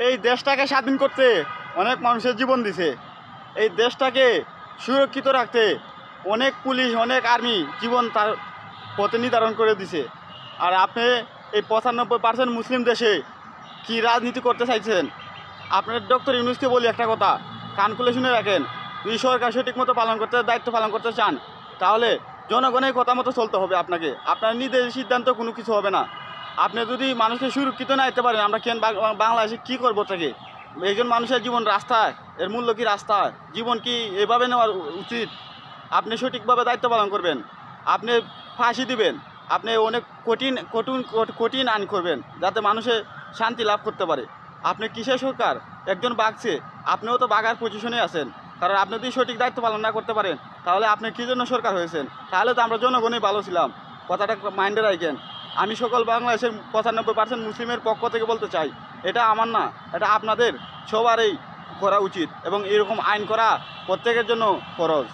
এই দেশটাকে স্বাধীন করতে অনেক মানুষের জীবন দিছে। এই দেশটাকে সুরক্ষিত রাখতে অনেক পুলিশ, অনেক আর্মি জীবন তার পথে নির্ধারণ করে দিছে। আর আপনি এই 95% মুসলিম দেশে কি রাজনীতি করতে চাইছেন? আপনার ডক্টর ইউনূসকে বলি একটা কথা, কান খুলে শুনে রাখেন। যদি সরকার সঠিক মতো দায়িত্ব পালন করতে চান, তাহলে জনগণের কথা মতো চলতে হবে আপনাকে। আপনার নিজের সিদ্ধান্ত কোনো কিছু হবে না। আপনি যদি মানুষকে সুরক্ষিত না দিতে পারেন, আমরা কেন বাংলাদেশে কী করবো থেকে? একজন মানুষের জীবন রাস্তায়, এর মূল্য কি রাস্তায়? জীবন কি এভাবে নেওয়ার উচিত? আপনি সঠিকভাবে দায়িত্ব পালন করবেন, আপনি ফাঁসি দিবেন, আপনি অনেক কঠিন আইন করবেন যাতে মানুষে শান্তি লাভ করতে পারে। আপনি কিসের সরকার? একজন বাঘছে, আপনিও তো বাঘার পজিশনে আছেন। কারণ আপনি যদি সঠিক দায়িত্ব পালন না করতে পারেন, তাহলে আপনি কী জন্য সরকার হয়েছেন? তাহলে তো আমরা জনগণই ভালো ছিলাম। কথাটা মাইন্ডে রাখেন। আমি সকল বাংলাদেশের 95% মুসলিমের পক্ষ থেকে বলতে চাই, এটা আমার না, এটা আপনাদের সবারই করা উচিত এবং এরকম আইন করা প্রত্যেকের জন্য ফরজ।